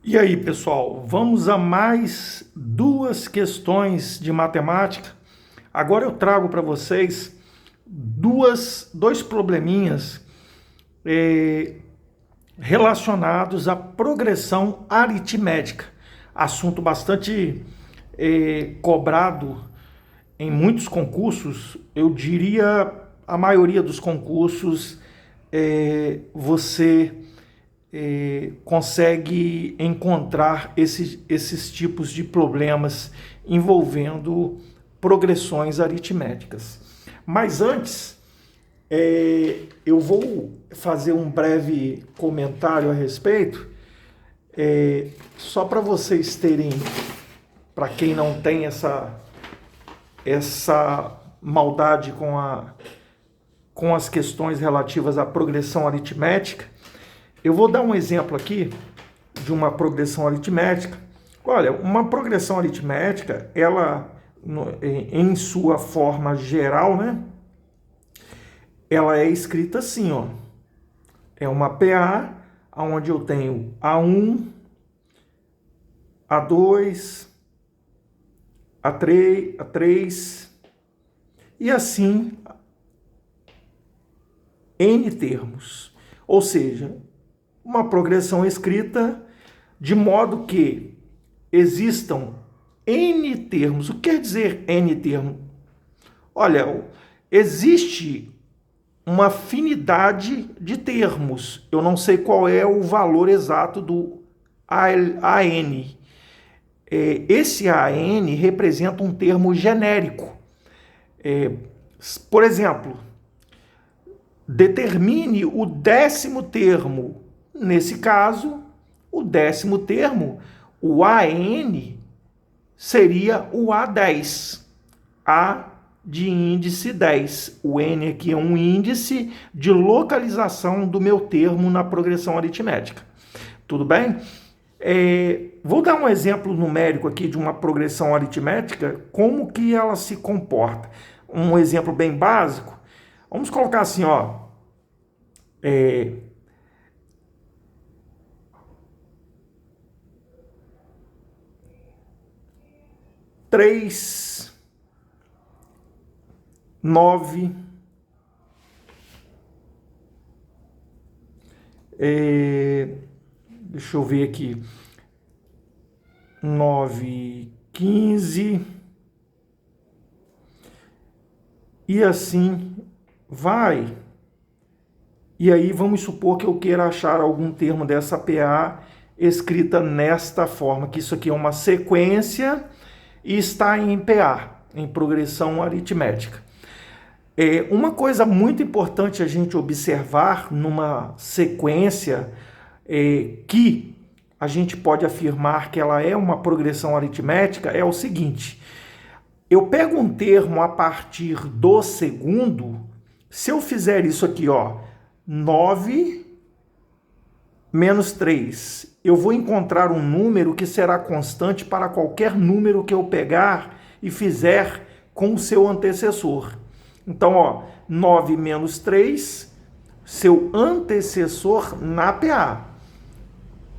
E aí, pessoal, vamos a mais duas questões de matemática. Agora eu trago para vocês dois probleminhas relacionados à progressão aritmética, assunto bastante cobrado em muitos concursos. Eu diria a maioria dos concursos você consegue encontrar esses tipos de problemas envolvendo progressões aritméticas. Mas antes, eu vou fazer um breve comentário a respeito, só para vocês terem, para quem não tem essa maldade com as questões relativas à progressão aritmética. Eu vou dar um exemplo aqui de uma progressão aritmética. Olha, uma progressão aritmética, ela, em sua forma geral, né? Ela é escrita assim, ó. É uma PA, onde eu tenho A1, A2, A3, e assim N termos. Ou seja, uma progressão escrita de modo que existam N termos. O que quer dizer N termo? Olha, existe uma afinidade de termos. Eu não sei qual é o valor exato do AN. Esse AN representa um termo genérico. Por exemplo, determine o 10º termo. Nesse caso, o 10º termo, o AN, seria o A10. A de índice 10. O N aqui é um índice de localização do meu termo na progressão aritmética. Tudo bem? Vou dar um exemplo numérico aqui de uma progressão aritmética, como que ela se comporta. Um exemplo bem básico. Vamos colocar assim, ó. 3, 9, deixa eu ver aqui, 9, 15, e assim vai. E aí vamos supor que eu queira achar algum termo dessa PA escrita nesta forma, que isso aqui é uma sequência e está em PA, em progressão aritmética. Uma coisa muito importante a gente observar numa sequência que a gente pode afirmar que ela é uma progressão aritmética é o seguinte: eu pego um termo a partir do segundo. Se eu fizer isso aqui, ó, 9 menos 3, eu vou encontrar um número que será constante para qualquer número que eu pegar e fizer com o seu antecessor. Então, ó, 9 menos 3, seu antecessor na PA.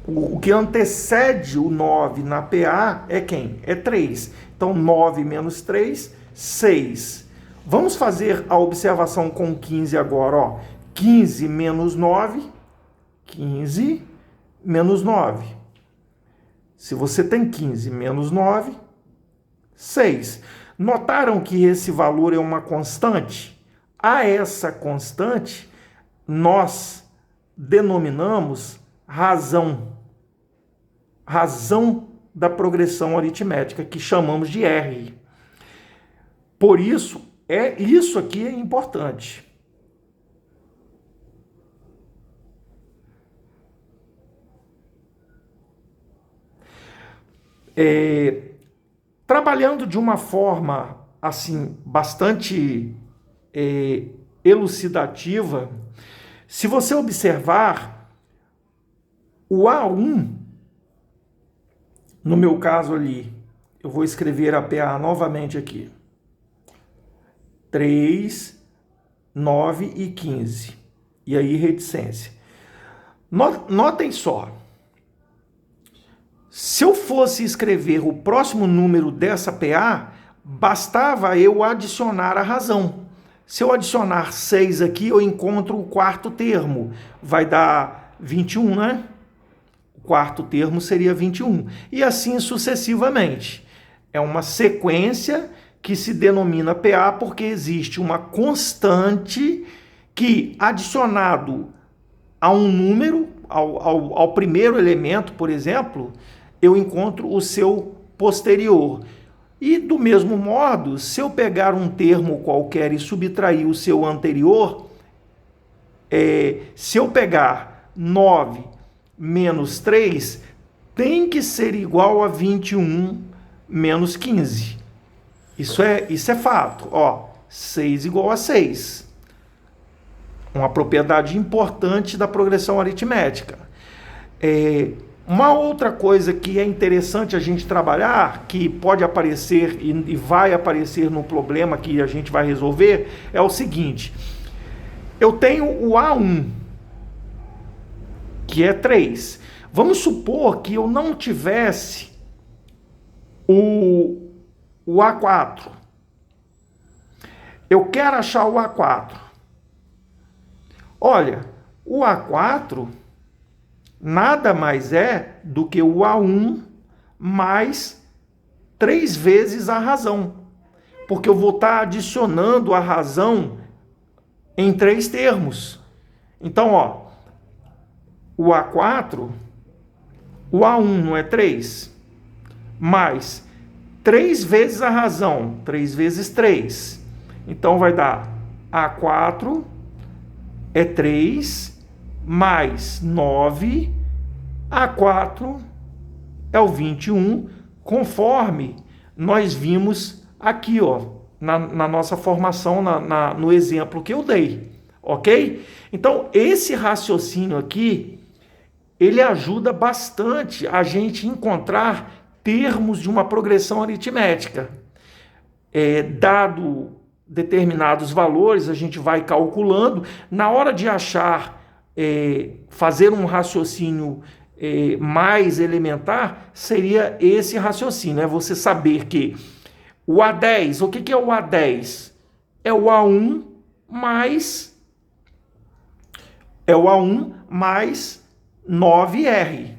O que antecede o 9 na PA é quem? É 3. Então, 9 menos 3, 6. Vamos fazer a observação com 15 agora, ó. 15 menos 9, 15 menos 9. Se você tem 15 menos 9, 6. Notaram que esse valor é uma constante? A essa constante, nós denominamos razão. Razão da progressão aritmética, que chamamos de R. Por isso, isso aqui é importante. Trabalhando de uma forma assim bastante elucidativa, se você observar o A1, no meu caso ali, eu vou escrever a PA novamente aqui. 3, 9 e 15. E aí reticência. Notem só. Se eu fosse escrever o próximo número dessa PA, bastava eu adicionar a razão. Se eu adicionar 6 aqui, eu encontro o quarto termo. Vai dar 21, né? O quarto termo seria 21. E assim sucessivamente. É uma sequência que se denomina PA porque existe uma constante que, adicionado a um número, ao primeiro elemento, por exemplo, eu encontro o seu posterior. E, do mesmo modo, se eu pegar um termo qualquer e subtrair o seu anterior, se eu pegar 9 menos 3, tem que ser igual a 21 menos 15. Isso é fato. 6 igual a 6. Uma propriedade importante da progressão aritmética. Uma outra coisa que é interessante a gente trabalhar, que pode aparecer e vai aparecer no problema que a gente vai resolver, é o seguinte. Eu tenho o A1, que é 3. Vamos supor que eu não tivesse o A4. Eu quero achar o A4. Olha, o A4 nada mais é do que o A1 mais 3 vezes a razão. Porque eu vou estar adicionando a razão em 3 termos. Então, o A4, o A1 não é 3? Mais 3 vezes a razão, 3 vezes 3. Então, vai dar A4 é 3 mais 9, A4 é o 21, conforme nós vimos aqui, na nossa formação, no exemplo que eu dei, ok? Então, esse raciocínio aqui, ele ajuda bastante a gente encontrar termos de uma progressão aritmética. Dado determinados valores, a gente vai calculando. Na hora de achar, fazer um raciocínio mais elementar, seria esse raciocínio, é você saber que o A10, o que é o A10? É o A1 mais 9R.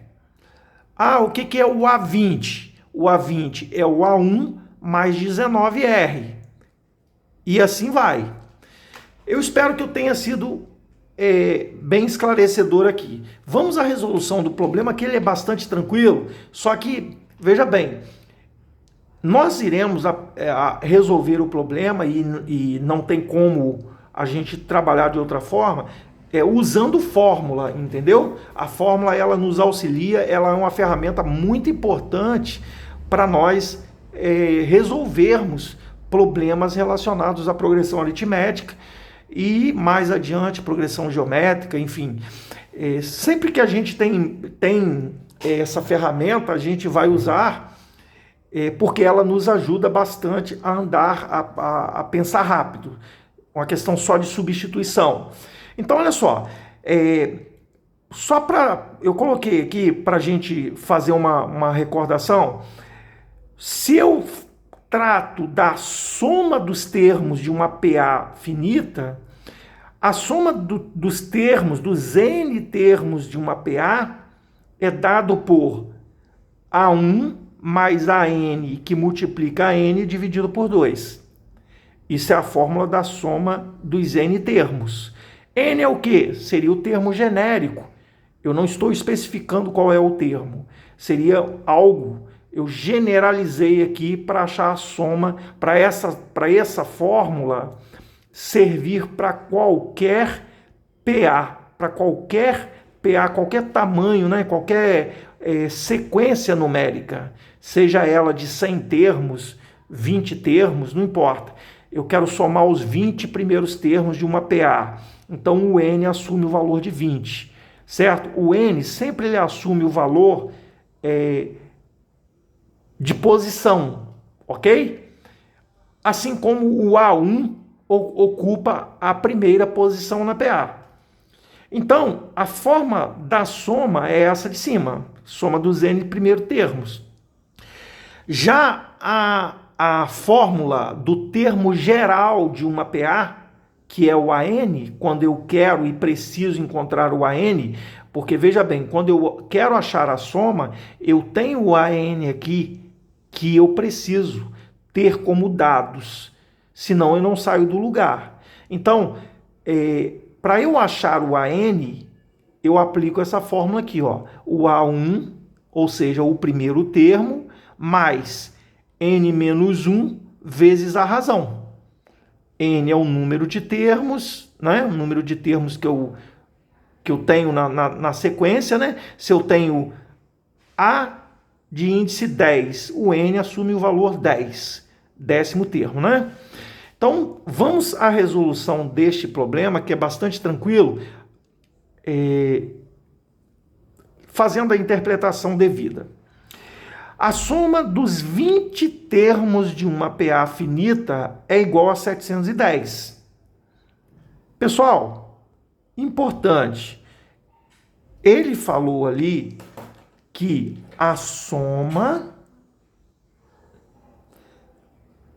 O que é o A20? O A20 é o A1 mais 19R. E assim vai. Eu espero que eu tenha sido bem esclarecedor aqui. Vamos à resolução do problema, que ele é bastante tranquilo, só que, veja bem, nós iremos resolver o problema e não tem como a gente trabalhar de outra forma, usando fórmula, entendeu? A fórmula, ela nos auxilia, ela é uma ferramenta muito importante para nós resolvermos problemas relacionados à progressão aritmética e, mais adiante, progressão geométrica, enfim. Sempre que a gente tem essa ferramenta, a gente vai usar, porque ela nos ajuda bastante a andar, a pensar rápido. Uma questão só de substituição. Então, olha só, eu coloquei aqui para a gente fazer uma recordação. Se eu trato da soma dos termos de uma PA finita, a soma dos termos, dos N termos de uma PA, é dado por A1 mais AN, que multiplica a N dividido por 2. Isso é a fórmula da soma dos N termos. N é o quê? Seria o termo genérico. Eu não estou especificando qual é o termo. Seria algo. Eu generalizei aqui para achar a soma, para essa fórmula servir para qualquer PA, qualquer tamanho, né? Qualquer sequência numérica, seja ela de 100 termos, 20 termos, não importa. Eu quero somar os 20 primeiros termos de uma PA. Então, o N assume o valor de 20, certo? O N sempre ele assume o valor de posição, ok? Assim como o A1 ocupa a primeira posição na PA. Então, a forma da soma é essa de cima, soma dos n primeiro termos. Já a fórmula do termo geral de uma PA, que é o AN, quando eu quero e preciso encontrar o AN, porque veja bem, quando eu quero achar a soma, eu tenho o AN aqui que eu preciso ter como dados, senão eu não saio do lugar. Então, para eu achar o AN, eu aplico essa fórmula aqui, ó, o A1, ou seja, o primeiro termo, mais n menos 1 vezes a razão. N é o número de termos, né? O número de termos que eu tenho na sequência, né? Se eu tenho A de índice 10, o N assume o valor 10, décimo termo, né? Então, vamos à resolução deste problema, que é bastante tranquilo, fazendo a interpretação devida. A soma dos 20 termos de uma PA finita é igual a 710. Pessoal, importante, ele falou ali que a soma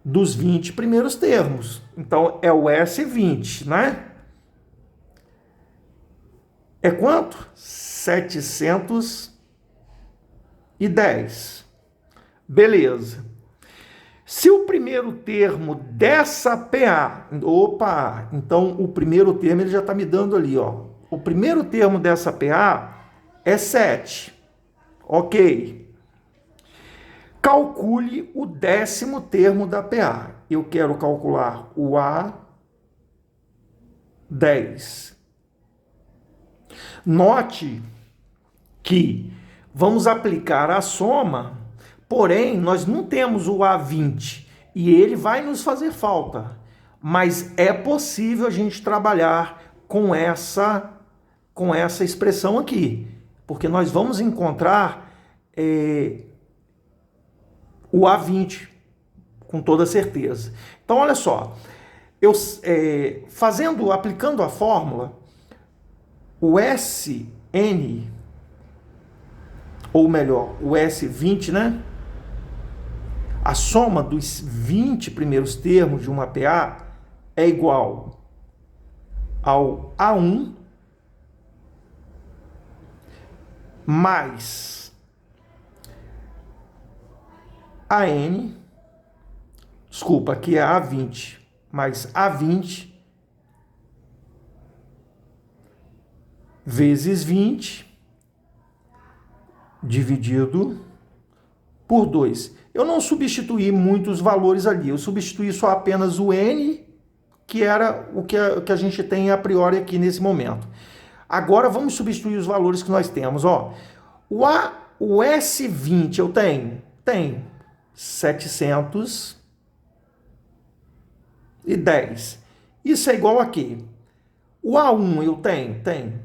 dos 20 primeiros termos. Então, é o S20, né? É quanto? 710. Beleza. Se o primeiro termo dessa PA... Opa! Então, o primeiro termo ele já está me dando ali, ó. O primeiro termo dessa PA é 7. Ok. Calcule o 10º termo da PA. Eu quero calcular o A10. Note que vamos aplicar a soma, porém, nós não temos o A20 e ele vai nos fazer falta. Mas é possível a gente trabalhar com essa expressão aqui, porque nós vamos encontrar o A20 com toda certeza. Então, olha só, aplicando a fórmula, o SN, ou melhor, o S20, né? A soma dos 20 primeiros termos de uma PA é igual ao A1 mais AN, desculpa, aqui é A20, mais A20 vezes 20 dividido por 2. Eu não substituí muitos valores ali, eu substituí só apenas o N, que era o que a gente tem a priori aqui nesse momento. Agora vamos substituir os valores que nós temos. Ó. O S20 eu tenho? Tenho 710. Isso é igual a quê? O A1 eu tenho? Tenho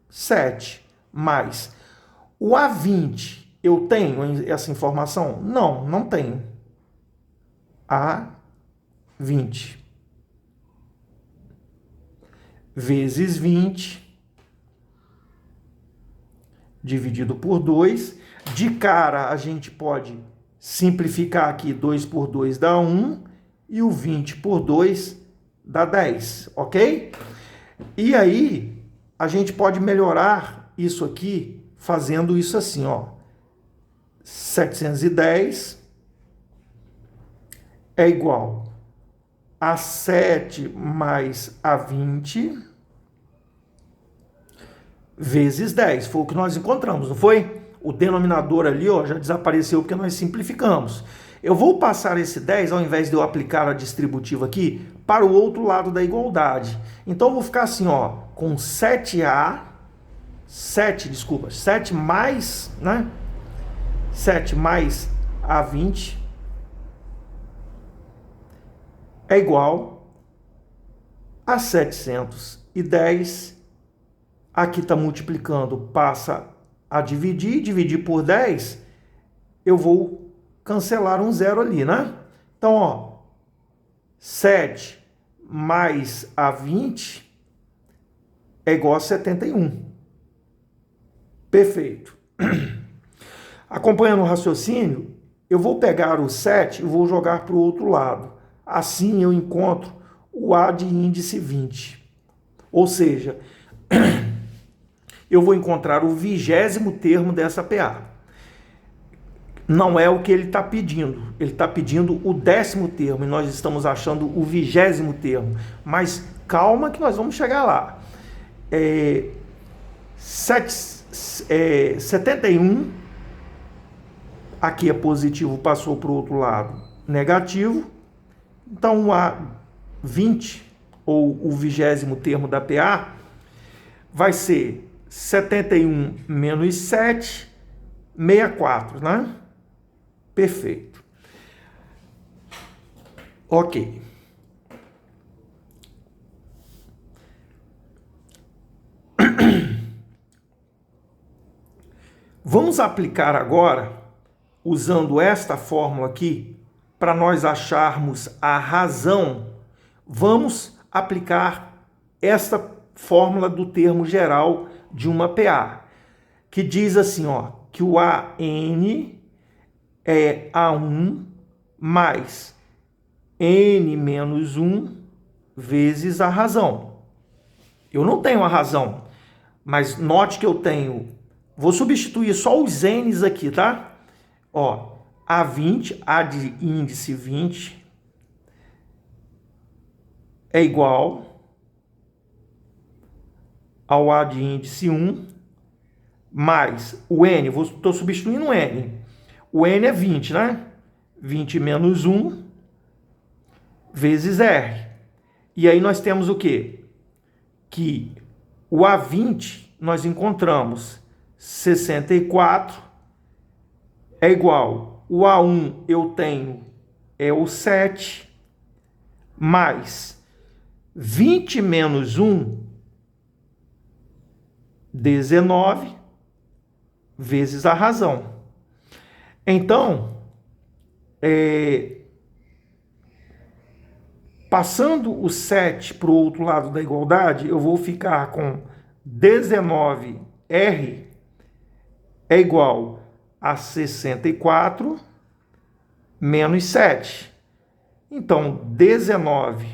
7 mais. O A20 eu tenho essa informação? Não, não tenho. A20 vezes 20 dividido por 2. De cara, a gente pode simplificar aqui. 2 por 2 dá 1 e o 20 por 2 dá 10, ok? E aí, a gente pode melhorar isso aqui fazendo isso assim, ó. 710 é igual a 7 mais a 20 vezes 10. Foi o que nós encontramos, não foi? O denominador ali, ó, já desapareceu porque nós simplificamos. Eu vou passar esse 10, ao invés de eu aplicar a distributiva aqui, para o outro lado da igualdade. Então, eu vou ficar assim, ó, com 7 mais, né? 7 mais A20 é igual a 710. Aqui está multiplicando, passa a dividir por 10, eu vou cancelar um zero ali, né? Então, ó, 7 mais A20 é igual a 71. Perfeito. Acompanhando o raciocínio, eu vou pegar o 7 e vou jogar para o outro lado. Assim eu encontro o A de índice 20. Ou seja, eu vou encontrar o 20º termo dessa PA. Não é o que ele está pedindo. Ele está pedindo o 10º termo e nós estamos achando o 20º termo. Mas calma que nós vamos chegar lá. 71, aqui é positivo, passou para o outro lado, negativo. Então, o A20, ou o 20º termo da PA, vai ser 71 menos 7, 64, né? Perfeito. Ok. Vamos aplicar agora, usando esta fórmula aqui, para nós acharmos a razão. Vamos aplicar esta fórmula do termo geral de uma PA, que diz assim, ó, que o AN é A1 mais N menos 1 vezes a razão. Eu não tenho a razão, mas note que eu tenho... Vou substituir só os N's aqui, tá? Ó, A20, A de índice 20, é igual ao A de índice 1, mais o N, estou substituindo o N. O N é 20, né? 20 menos 1 vezes R. E aí nós temos o quê? Que o A20 nós encontramos 64 é igual. O A1 eu tenho é o 7 mais 20 menos 1, 19 vezes a razão. Então, passando o 7 para o outro lado da igualdade, eu vou ficar com 19R é igual a 64 menos 7. Então, 19R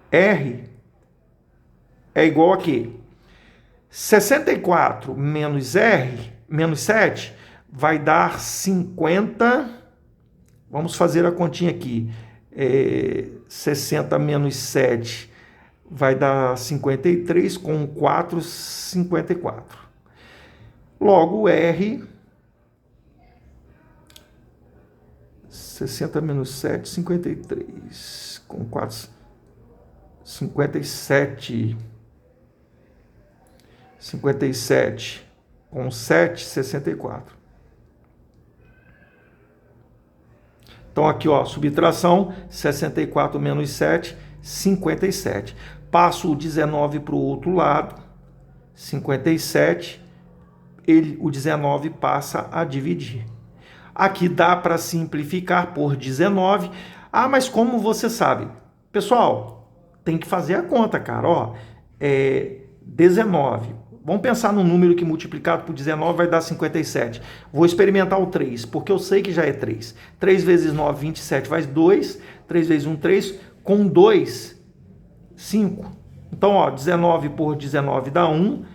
é igual a quê? 64 menos R, menos 7, vai dar 50. Vamos fazer a continha aqui. 60 menos 7 vai dar 53, com 4, 54. Logo, R, 60 menos 7, 53, com 4, 57. 57 com 7, 64. Então, aqui, ó, subtração, 64 menos 7, 57. Passo o 19 para o outro lado, 57, o 19 passa a dividir. Aqui dá para simplificar por 19. Ah, mas como você sabe? Pessoal, tem que fazer a conta, cara. Ó, 19. Vamos pensar num número que multiplicado por 19 vai dar 57. Vou experimentar o 3, porque eu sei que já é 3. 3 vezes 9, 27, vai 2. 3 vezes 1, 3. Com 2, 5. Então, ó, 19 por 19 dá 1.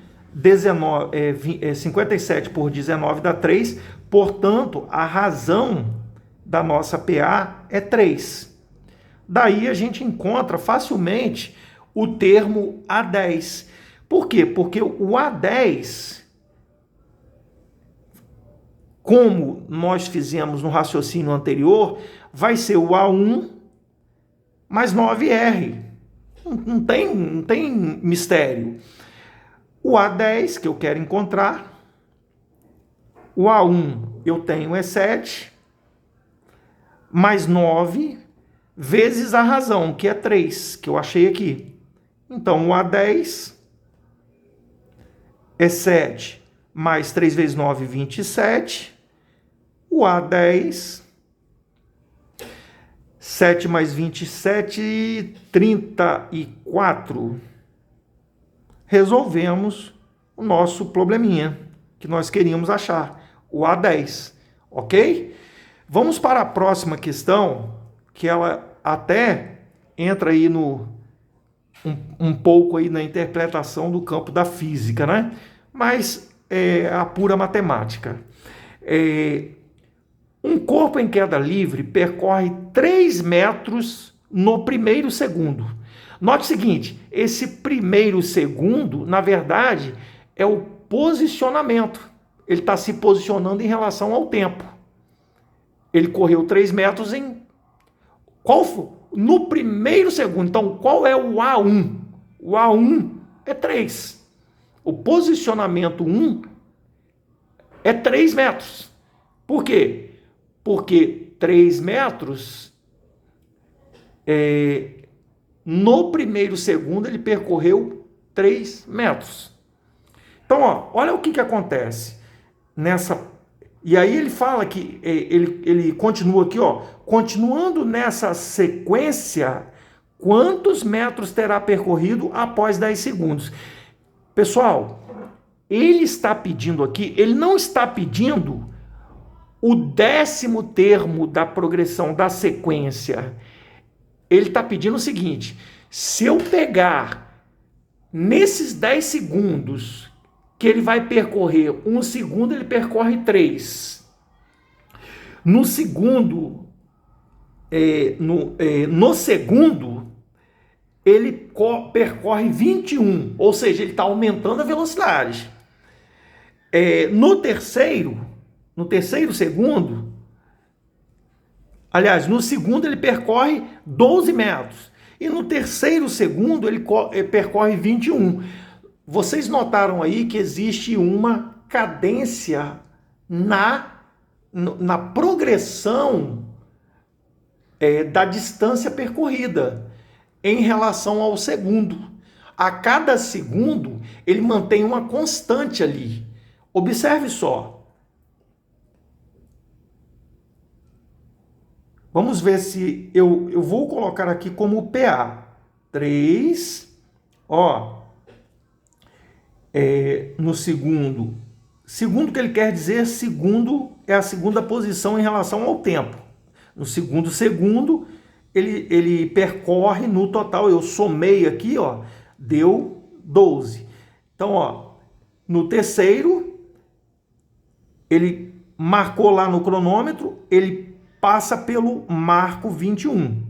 57 por 19 dá 3. Portanto, a razão da nossa PA é 3. Daí a gente encontra facilmente o termo A10. Por quê? Porque o A10, como nós fizemos no raciocínio anterior, vai ser o A1 mais 9R. Não tem mistério. O A10 que eu quero encontrar, o A1 eu tenho é 7, mais 9, vezes a razão, que é 3, que eu achei aqui. Então, o A10 é 7, mais 3 vezes 9, 27. O A10, 7 mais 27, 34. resolvemos o nosso probleminha que nós queríamos achar, o A10, ok? Vamos para a próxima questão, que ela até entra aí um pouco aí na interpretação do campo da física, né? Mas é a pura matemática. Um corpo em queda livre percorre 3 metros no primeiro segundo. Note o seguinte, esse primeiro segundo, na verdade, é o posicionamento. Ele está se posicionando em relação ao tempo. Ele correu 3 metros em... No primeiro segundo. Então, qual é o A1? O A1 é 3. O posicionamento 1 é 3 metros. Por quê? Porque 3 metros, no primeiro segundo, ele percorreu 3 metros. Então, ó, olha o que acontece nessa... E aí ele fala que, ele continua aqui, ó, continuando nessa sequência, quantos metros terá percorrido após 10 segundos? Pessoal, ele está pedindo aqui, ele não está pedindo o 10º termo da progressão da sequência. Ele está pedindo o seguinte, se eu pegar nesses 10 segundos que ele vai percorrer 1 segundo, ele percorre 3. No segundo, no segundo, ele percorre 21, ou seja, ele está aumentando a velocidade. No terceiro segundo, aliás, no segundo ele percorre 12 metros, e no terceiro segundo ele percorre 21. Vocês notaram aí que existe uma cadência na progressão da distância percorrida em relação ao segundo. A cada segundo, ele mantém uma constante ali. Observe só. Vamos ver se eu vou colocar aqui como PA. 3, ó. No segundo. Segundo que ele quer dizer, segundo é a segunda posição em relação ao tempo. No segundo segundo, ele percorre no total, eu somei aqui, ó, deu 12. Então, ó, no terceiro, ele marcou lá no cronômetro, ele passa pelo marco 21.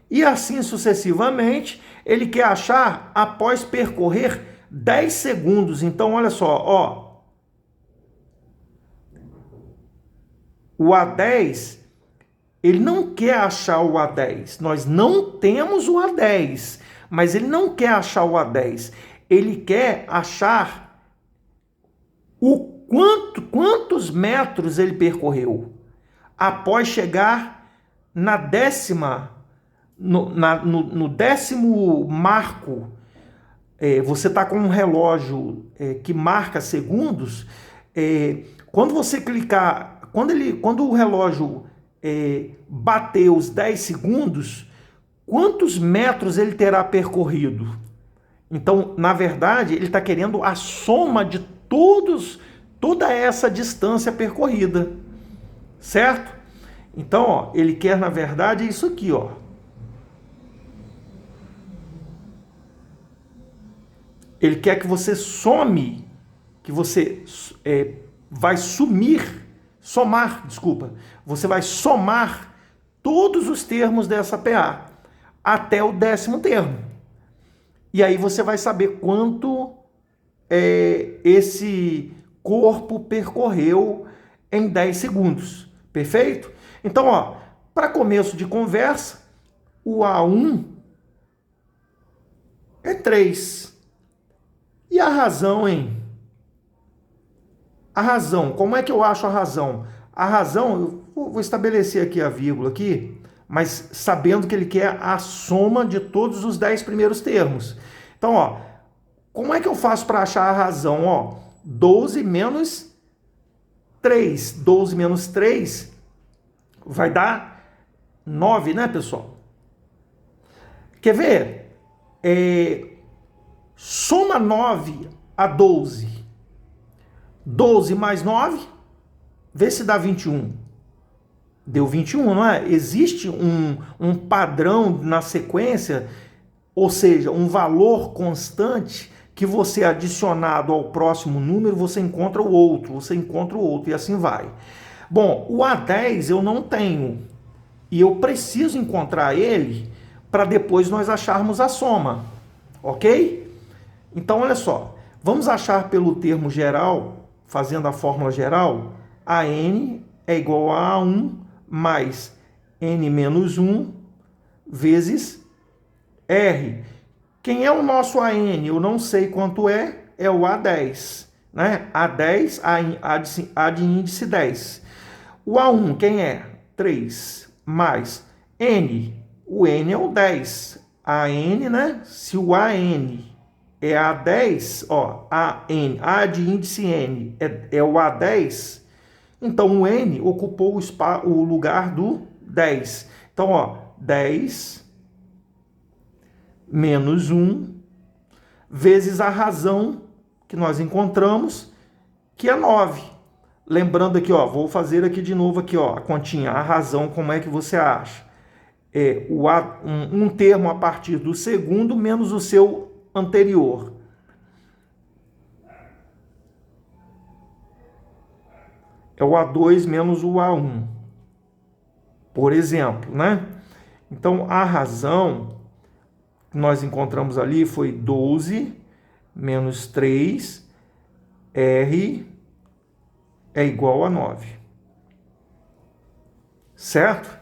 E assim sucessivamente, ele quer achar após percorrer 10 segundos. Então, olha só, ó. O A10, ele não quer achar o A10. Nós não temos o A10, mas ele não quer achar o A10. Ele quer achar quantos metros ele percorreu após chegar na décima... No 10º marco, você está com um relógio que marca segundos. Quando você clicar, quando o relógio bater os 10 segundos, quantos metros ele terá percorrido? Então, na verdade, ele está querendo a soma de toda essa distância percorrida, certo? Então, ó, ele quer, na verdade, isso aqui, ó. Ele quer que você some, que você vai somar, você vai somar todos os termos dessa PA até o 10º termo. E aí você vai saber quanto esse corpo percorreu em 10 segundos. Perfeito? Então, ó, para começo de conversa, o A1 é 3. E a razão, hein? A razão, como é que eu acho a razão? A razão, eu vou estabelecer aqui a vírgula aqui, mas sabendo que ele quer a soma de todos os 10 primeiros termos. Então, ó, como é que eu faço para achar a razão? Ó, 12 menos 3. 12 menos 3 vai dar 9, né, pessoal? Quer ver? Soma 9 a 12. 12 mais 9, vê se dá 21. Deu 21, não é? Existe um padrão na sequência, ou seja, um valor constante que você adicionado ao próximo número, você encontra o outro, e assim vai. Bom, o A10 eu não tenho, e eu preciso encontrar ele para depois nós acharmos a soma, ok? Então, olha só, vamos achar pelo termo geral, fazendo a fórmula geral, AN é igual a A1 mais N menos 1 vezes R. Quem é o nosso AN? Eu não sei quanto é o A10, né? A10, A de índice 10. O A1, quem é? 3 mais N. O N é o 10. AN, né? Se o AN é A10, ó, A de índice N é o A10, então o N ocupou o lugar do 10. Então, ó, 10 menos 1 vezes a razão que nós encontramos, que é 9. Lembrando aqui, ó, vou fazer aqui de novo aqui, ó, a continha, a razão, como é que você acha? É um termo a partir do segundo menos o seu anterior. É o A2 menos o A1, por exemplo, né? Então, a razão que nós encontramos ali foi 12 menos 3, R é igual a 9. Certo?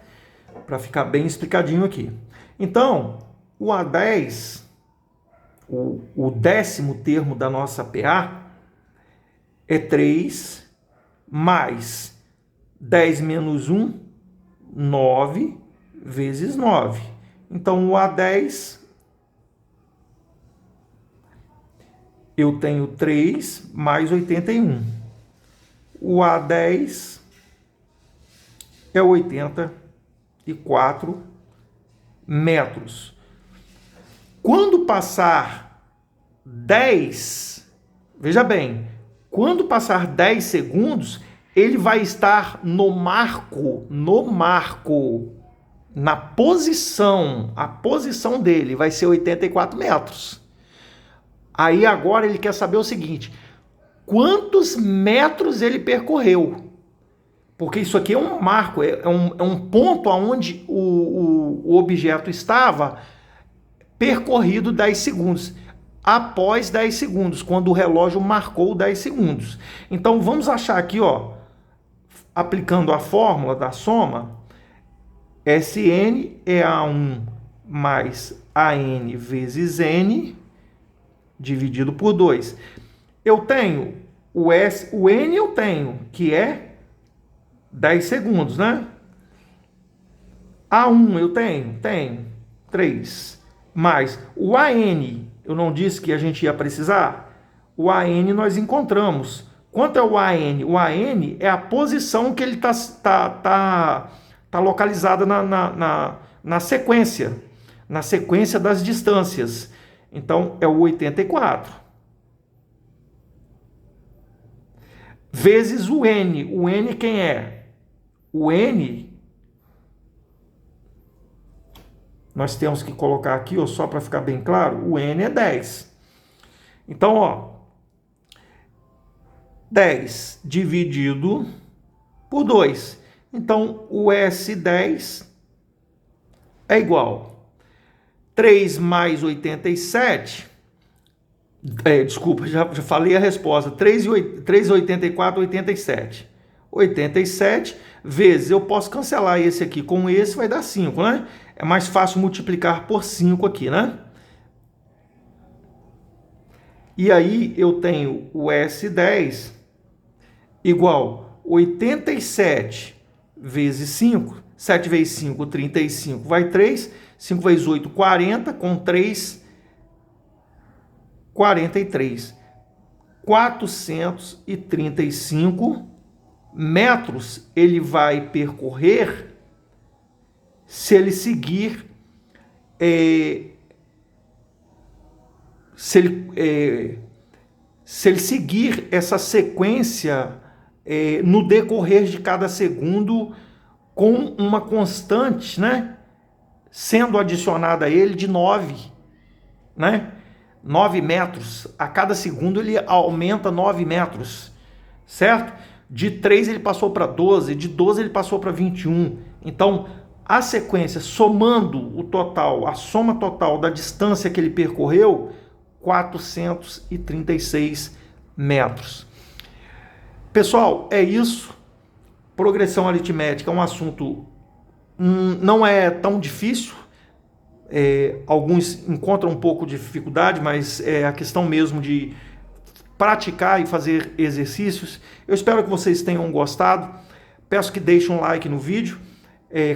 Para ficar bem explicadinho aqui. Então, o A10, o décimo termo da nossa PA, é 3 mais 10 menos 1, 9 vezes 9. Então, o A10, eu tenho 3 mais 81. O A10 é 84 metros. Quando passar 10, veja bem, quando passar 10 segundos, ele vai estar no marco, na posição, a posição dele vai ser 84 metros. Aí agora ele quer saber o seguinte, quantos metros ele percorreu? Porque isso aqui é um marco, é um ponto onde o objeto estava percorrido 10 segundos. Após 10 segundos, quando o relógio marcou 10 segundos. Então, vamos achar aqui, ó, aplicando a fórmula da soma, Sn é A1 mais AN vezes N, dividido por 2. Eu tenho o N eu tenho, que é 10 segundos, né? A1 eu tenho 3. Mais o AN, eu não disse que a gente ia precisar? O AN nós encontramos. Quanto é o AN? O AN é a posição que ele tá localizada na sequência das distâncias. Então, é o 84. Vezes o N. O N quem é? O N, nós temos que colocar aqui, ó, só para ficar bem claro, o N é 10. Então, ó, 10 dividido por 2. Então, o S10 é igual 3 mais 87. Desculpa, já falei a resposta. 3, 84, 87. 87 vezes, eu posso cancelar esse aqui com esse, vai dar 5, né? É mais fácil multiplicar por 5 aqui, né? E aí eu tenho o S10 igual 87 vezes 5. 7 vezes 5, 35, vai 3. 5 vezes 8, 40. Com 3, 43. 435 metros ele vai percorrer se ele seguir se ele seguir essa sequência no decorrer de cada segundo com uma constante, né, sendo adicionada a ele de 9, né, 9 metros. A cada segundo ele aumenta 9 metros, certo? De 3 ele passou para 12, de 12 ele passou para 21. Então, a sequência, somando o total, a soma total da distância que ele percorreu, 436 metros. Pessoal, é isso. Progressão aritmética é um assunto não é tão difícil. Alguns encontram um pouco de dificuldade, mas é a questão mesmo de praticar e fazer exercícios. Eu espero que vocês tenham gostado. Peço que deixem um like no vídeo,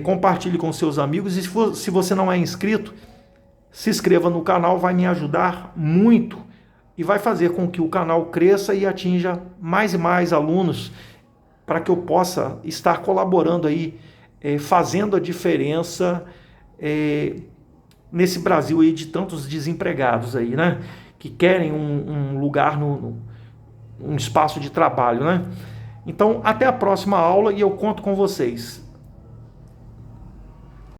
compartilhe com seus amigos e se você não é inscrito, se inscreva no canal, vai me ajudar muito e vai fazer com que o canal cresça e atinja mais e mais alunos para que eu possa estar colaborando aí, fazendo a diferença nesse Brasil aí de tantos desempregados aí, né? Que querem um lugar, um espaço de trabalho, né? Então, até a próxima aula e eu conto com vocês.